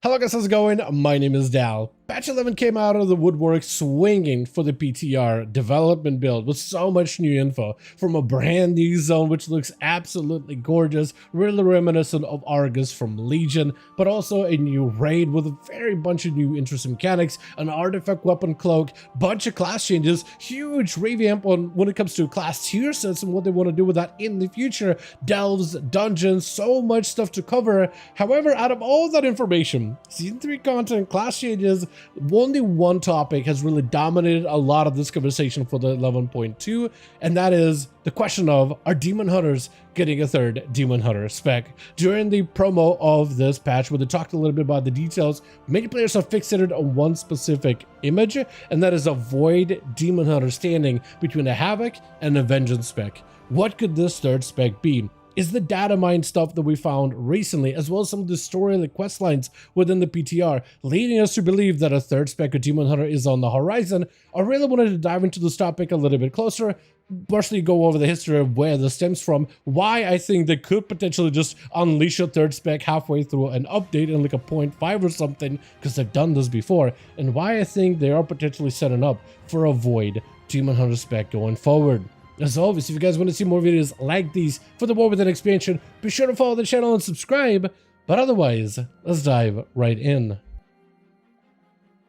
Hello guys, how's it going? My name is Dal. Patch 11 came out of the woodwork swinging for the PTR development build with so much new info from a brand new zone which looks absolutely gorgeous, really reminiscent of Argus from Legion, but also a new raid with a very bunch of new interesting mechanics, an artifact weapon cloak, bunch of class changes, huge revamp on when it comes to class tier sets and what they want to do with that in the future, delves, dungeons, so much stuff to cover. However, out of all that information, Season 3 content, class changes, only one topic has really dominated a lot of this conversation for the 11.2, and that is the question of, are Demon Hunters getting a third Demon Hunter spec? During the promo of this patch, where they talked a little bit about the details, many players are fixated on one specific image, and that is a void Demon Hunter standing between a Havoc and a Vengeance spec. What could this third spec be? Is the data mine stuff that we found recently, as well as some of the story and the quest lines within the PTR, leading us to believe that a third spec of Demon Hunter is on the horizon? I really wanted to dive into this topic a little bit closer, partially go over the history of where this stems from, why I think they could potentially just unleash a third spec halfway through an update in like a 0.5 or something, because they've done this before, and why I think they are potentially setting up for a void Demon Hunter spec going forward. As always, if you guys want to see more videos like these for the War Within expansion, be sure to follow the channel and subscribe. But otherwise, let's dive right in.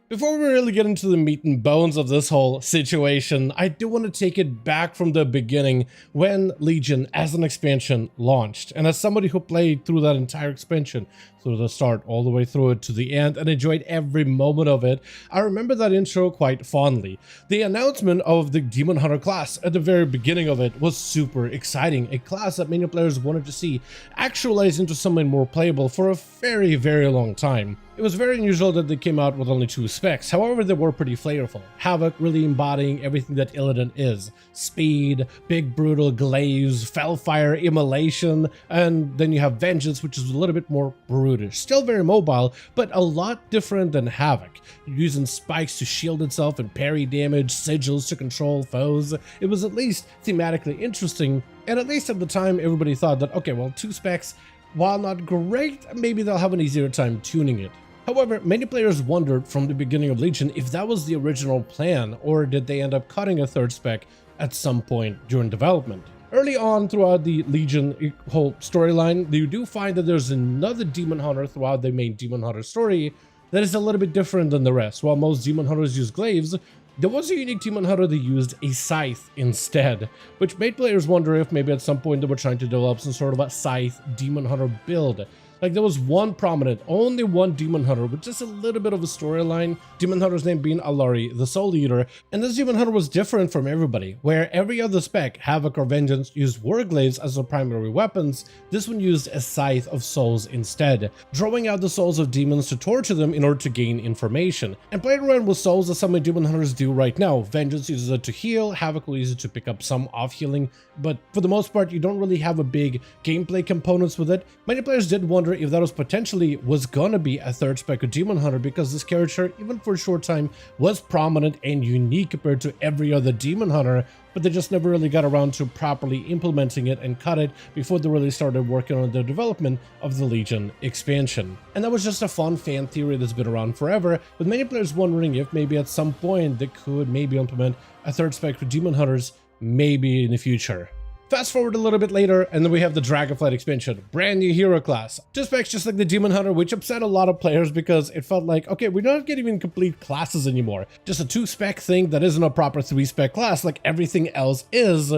Before we really get into the meat and bones of this whole situation, I do want to take it back from the beginning when Legion as an expansion launched. And as somebody who played through that entire expansion, through the start all the way through it to the end and enjoyed every moment of it, I remember that intro quite fondly. The announcement of the Demon Hunter class at the very beginning of it was super exciting, a class that many players wanted to see actualize into something more playable for a very, very long time. It was very unusual that they came out with only 2 specs, however they were pretty flavorful. Havoc really embodying everything that Illidan is. Speed, big brutal glaze, fellfire, immolation, and then you have Vengeance, which is a little bit more brutish. Still very mobile, but a lot different than Havoc. Using spikes to shield itself and parry damage, sigils to control foes. It was at least thematically interesting, and at least at the time everybody thought that, okay, well, 2 specs, while not great, maybe they'll have an easier time tuning it. However, many players wondered from the beginning of Legion if that was the original plan, or did they end up cutting a third spec at some point during development. Early on throughout the Legion whole storyline, you do find that there's another Demon Hunter throughout the main Demon Hunter story that is a little bit different than the rest. While most Demon Hunters use glaives, there was a unique Demon Hunter that used a scythe instead, which made players wonder if maybe at some point they were trying to develop some sort of a scythe Demon Hunter build. Like, there was one prominent, only one Demon Hunter with just a little bit of a storyline, Demon Hunter's name being Alari, the Soul Eater, and this Demon Hunter was different from everybody. Where every other spec, Havoc or Vengeance, used warglaives as their primary weapons, this one used a Scythe of Souls instead, drawing out the souls of demons to torture them in order to gain information. And playing around with souls as some Demon Hunters do right now. Vengeance uses it to heal, Havoc will use it to pick up some off healing, but for the most part you don't really have a big gameplay components with it. Many players did wonder if that was gonna be a third spec of Demon Hunter, because this character, even for a short time, was prominent and unique compared to every other Demon Hunter, but they just never really got around to properly implementing it and cut it before they really started working on the development of the Legion expansion. And that was just a fun fan theory that's been around forever, with many players wondering if maybe at some point they could maybe implement a third spec for Demon Hunters, maybe in the future. Fast forward a little bit later, and then we have the Dragonflight expansion, brand new hero class. 2 specs just like the Demon Hunter, which upset a lot of players because it felt like, okay, we're not getting even complete classes anymore. Just a 2 spec thing that isn't a proper 3 spec class like everything else is.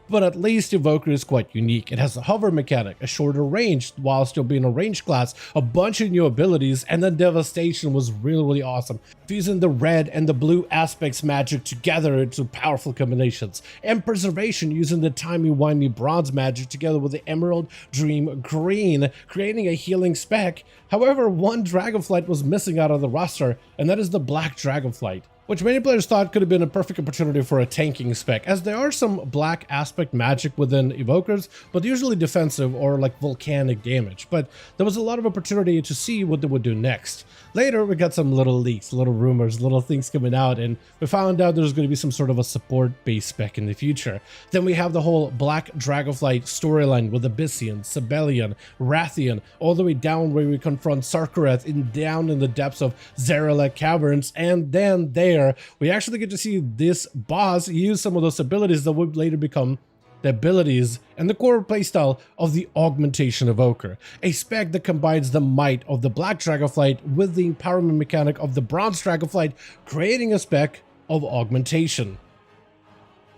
But at least Evoker is quite unique. It has a hover mechanic, a shorter range while still being a ranged class, a bunch of new abilities, and then Devastation was really awesome. Fusing the red and the blue aspects magic together into powerful combinations, and Preservation using the timey-wimey bronze magic together with the Emerald Dream green, creating a healing spec. However, one Dragonflight was missing out of the roster, and that is the Black Dragonflight. which many players thought could have been a perfect opportunity for a tanking spec, as there are some black aspect magic within evokers, but usually defensive or like volcanic damage. But there was a lot of opportunity to see what they would do next. Later, we got some little leaks, little rumors, little things coming out, and we found out there's going to be some sort of a support-based spec in the future. Then we have the whole Black Dragonflight storyline with Abyssian, Sibelian, Rathian, all the way down where we confront Sarkareth down in the depths of Zarelek Caverns, and then there, we actually get to see this boss use some of those abilities that would later become the abilities and the core playstyle of the Augmentation Evoker, a spec that combines the might of the Black Dragonflight with the empowerment mechanic of the Bronze Dragonflight, creating a spec of augmentation.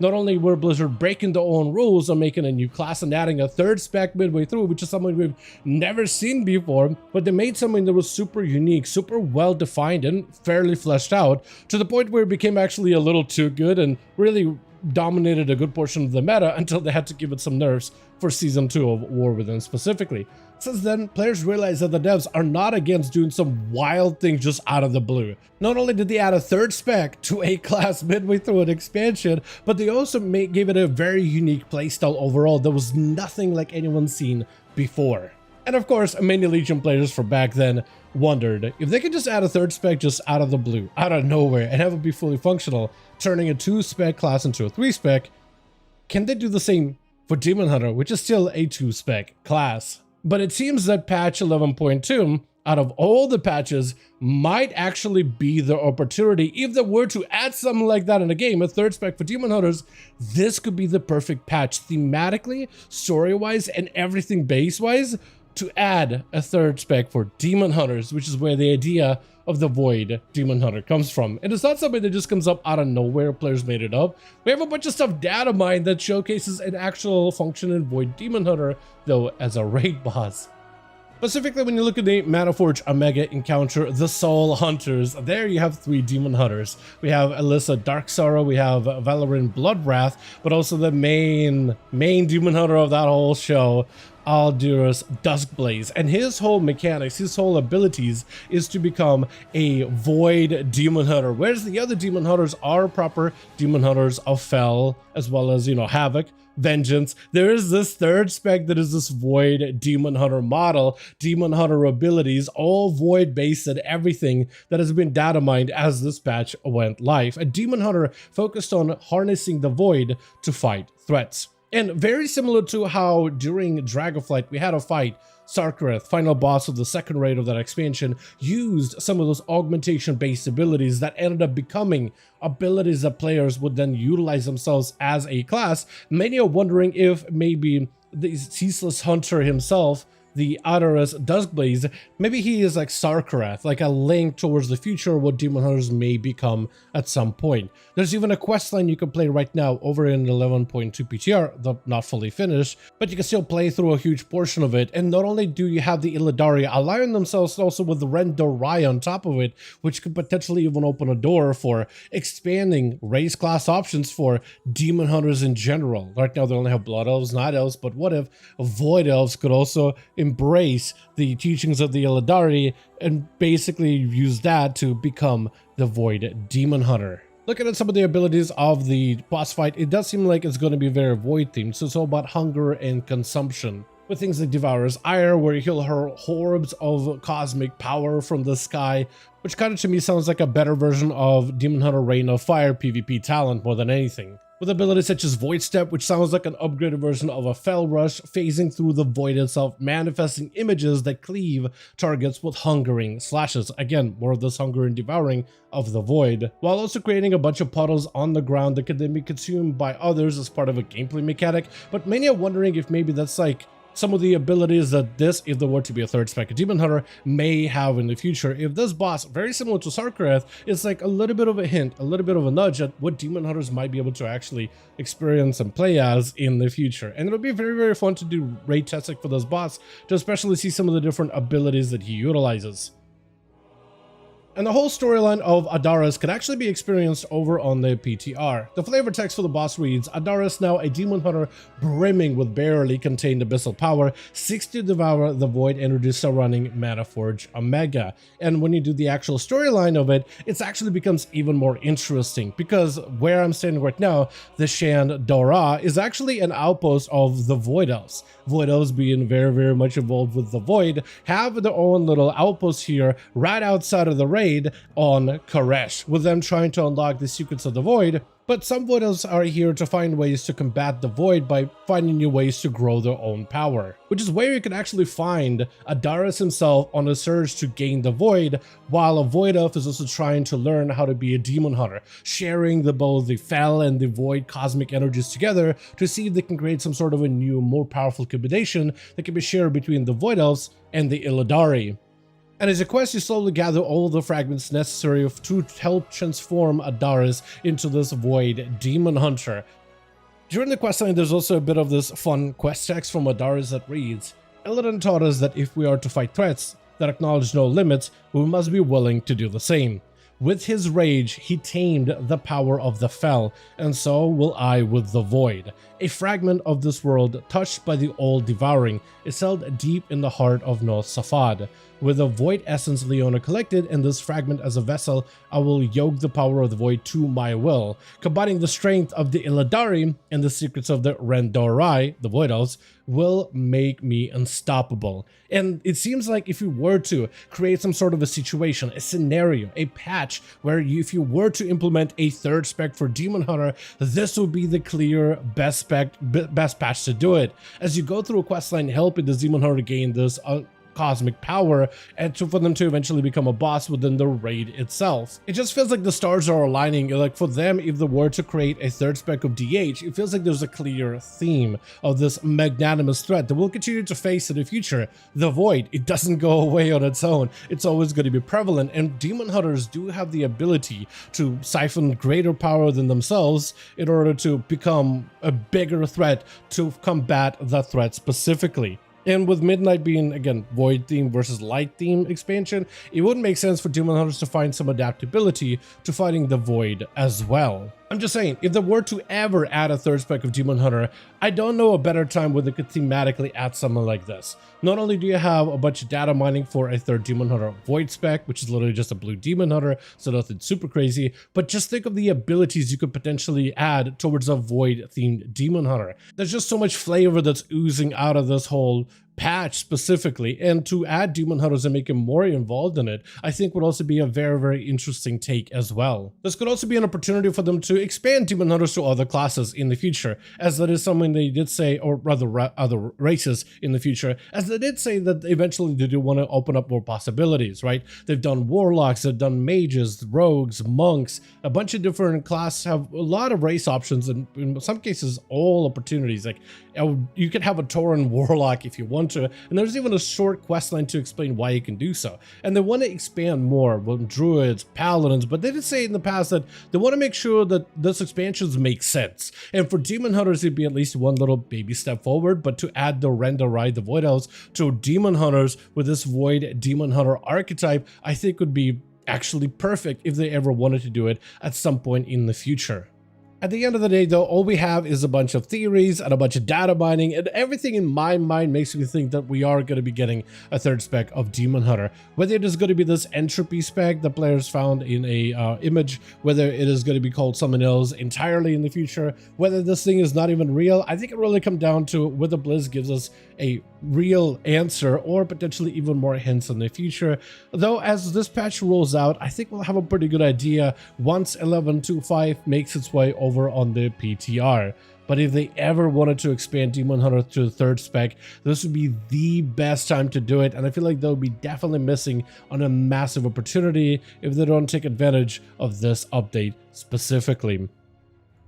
Not only were Blizzard breaking their own rules on making a new class and adding a third spec midway through, which is something we've never seen before, but they made something that was super unique, super well defined, and fairly fleshed out, to the point where it became actually a little too good and really dominated a good portion of the meta until they had to give it some nerfs for Season 2 of War Within specifically. Since then, players realized that the devs are not against doing some wild things just out of the blue. Not only did they add a third spec to a class midway through an expansion, but they also gave it a very unique playstyle overall that was nothing like anyone's seen before. And of course, many Legion players from back then wondered if they could just add a third spec just out of the blue, out of nowhere, and have it be fully functional, turning a 2-spec class into a 3-spec, can they do the same for Demon Hunter, which is still a 2-spec class? But it seems that patch 11.2, out of all the patches, might actually be the opportunity. If they were to add something like that in a game, a 3rd spec for Demon Hunters, this could be the perfect patch thematically, story-wise, and everything base-wise, to add a 3rd spec for Demon Hunters, which is where the idea of the Void Demon Hunter comes from. And it's not something that just comes up out of nowhere, players made it up. We have a bunch of stuff data mined that showcases an actual functioning Void Demon Hunter, though as a raid boss. Specifically, when you look at the Manaforge Omega encounter, the Soul Hunters, there you have 3 Demon Hunters. We have Alyssa Dark Sorrow, we have Valoran Bloodwrath, but also the main Demon Hunter of that whole show, Aldurus Duskblaze, and his whole mechanics, his whole abilities is to become a Void Demon Hunter, whereas the other Demon Hunters are proper Demon Hunters of Fel, as well as, you know, Havoc, Vengeance. There is this 3rd spec that is this Void Demon Hunter model, Demon Hunter abilities, all Void based and everything that has been data mined as this patch went live. A Demon Hunter focused on harnessing the Void to fight threats. And very similar to how during Dragonflight we had a fight, Sarkareth, final boss of the 2nd raid of that expansion, used some of those augmentation-based abilities that ended up becoming abilities that players would then utilize themselves as a class. Many are wondering if maybe the Ceaseless Hunter himself, the Aldurus Duskblaze, maybe he is like Sarkareth, like a link towards the future of what Demon Hunters may become at some point. There's even a questline you can play right now over in 11.2 PTR, though not fully finished, but you can still play through a huge portion of it. And not only do you have the Illidari aligning themselves also with the Rendorai on top of it, which could potentially even open a door for expanding race class options for Demon Hunters in general. Right now they only have Blood Elves, Night Elves, but what if Void Elves could also embrace the teachings of the Illidari and basically use that to become the Void Demon Hunter? Looking at some of the abilities of the boss fight, it does seem like it's going to be very Void themed, so it's all about hunger and consumption. With things like Devourer's Ire, where he'll hurl orbs of cosmic power from the sky, which kind of to me sounds like a better version of Demon Hunter Reign of Fire PvP talent more than anything. With abilities such as Void Step, which sounds like an upgraded version of a Fel Rush, phasing through the void itself, manifesting images that cleave targets with hungering slashes. Again, more of this hunger and devouring of the void, while also creating a bunch of puddles on the ground that could then be consumed by others as part of a gameplay mechanic. But many are wondering if maybe that's like some of the abilities that this, if there were to be a 3rd spec Demon Hunter, may have in the future. If this boss, very similar to Sarkareth, is like a little bit of a hint, a little bit of a nudge at what Demon Hunters might be able to actually experience and play as in the future. And it'll be very, very fun to do raid testing for this boss, to especially see some of the different abilities that he utilizes. And the whole storyline of Adaris can actually be experienced over on the PTR. The flavor text for the boss reads, Adaris, now a demon hunter brimming with barely contained abyssal power, seeks to devour the void and reduce surrounding Mana Forge Omega. And when you do the actual storyline of it, it actually becomes even more interesting, because where I'm standing right now, the Shan Dora is actually an outpost of the Void Elves. Void Elves, being very, very much involved with the Void, have their own little outpost here right outside of the raid on Koresh, with them trying to unlock the secrets of the Void. But some Void Elves are here to find ways to combat the Void by finding new ways to grow their own power, which is where you can actually find Adaris himself on a surge to gain the Void, while a Void Elf is also trying to learn how to be a demon hunter, sharing both the Fel and the Void cosmic energies together to see if they can create some sort of a new, more powerful combination that can be shared between the Void Elves and the Illidari. And as a quest, you slowly gather all the fragments necessary to help transform Adaris into this Void Demon Hunter. During the questline, there's also a bit of this fun quest text from Adaris that reads, Illidan taught us that if we are to fight threats that acknowledge no limits, we must be willing to do the same. With his rage, he tamed the power of the Fel, and so will I with the Void. A fragment of this world, touched by the Old Devouring, is held deep in the heart of North Safad. With the Void essence Leona collected and this fragment as a vessel, I will yoke the power of the Void to my will. Combining the strength of the Illidari and the secrets of the Rendorai, the Void Elves, will make me unstoppable. And it seems like if you were to create some sort of a situation, a scenario, a patch, where if you were to implement a third spec for Demon Hunter, this would be the clear best patch to do it. As you go through a questline helping the Demon Hunter gain this cosmic power and for them to eventually become a boss within the raid itself. It just feels like the stars are aligning. Like for them, if they were to create a third spec of DH, it feels like there's a clear theme of this magnanimous threat that we'll continue to face in the future. The Void, it doesn't go away on its own. It's always going to be prevalent, and Demon Hunters do have the ability to siphon greater power than themselves in order to become a bigger threat to combat the threat specifically. And with Midnight being, again, Void theme versus Light theme expansion, it wouldn't make sense for Demon Hunters to find some adaptability to fighting the Void as well. I'm just saying, if there were to ever add a third spec of Demon Hunter, I don't know a better time where they could thematically add something like this. Not only do you have a bunch of data mining for a third Demon Hunter Void spec, which is literally just a blue Demon Hunter, so nothing super crazy, but just think of the abilities you could potentially add towards a Void themed Demon Hunter. There's just so much flavor that's oozing out of this whole patch specifically, and to add Demon Hunters and make him more involved in it, I think would also be a very, very interesting take as well. This could also be an opportunity for them to expand Demon Hunters to other classes in the future, as that is something they did say, or rather other races in the future, as they did say that eventually they do want to open up more possibilities, right? They've done warlocks, they've done mages, rogues, monks, a bunch of different classes have a lot of race options, and in some cases all opportunities. Like you could have a Tauren warlock if you want to, and there's even a short quest line to explain why you can do so. And they want to expand more with druids, paladins, but they did say in the past that they want to make sure that those expansions make sense. And for Demon Hunters, it'd be at least one little baby step forward, but to add the Rendarai, the Void Elves, to Demon Hunters with this Void Demon Hunter archetype, I think would be actually perfect if they ever wanted to do it at some point in the future. At the end of the day, though, all we have is a bunch of theories and a bunch of data mining, and everything in my mind makes me think that we are going to be getting a third spec of Demon Hunter. Whether it is going to be this entropy spec that players found in a image, whether it is going to be called something else entirely in the future, whether this thing is not even real, I think it really comes down to whether Blizz gives us a real answer or potentially even more hints in the future. Though as this patch rolls out, I think we'll have a pretty good idea once 11.25 makes its way over on the PTR. But if they ever wanted to expand Demon Hunter to the third spec, this would be the best time to do it, and I feel like they'll be definitely missing on a massive opportunity if they don't take advantage of this update specifically.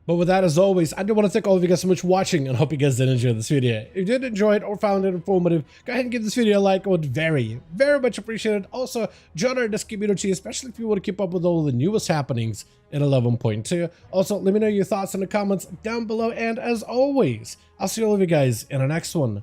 But with that, as always, I do want to thank all of you guys so much for watching, and hope you guys did enjoy this video. If you did enjoy it or found it informative, go ahead and give this video a like. I would very, very much appreciate it. Also, join our Discord community, especially if you want to keep up with all the newest happenings in 11.2. Also, let me know your thoughts in the comments down below, and as always, I'll see all of you guys in the next one.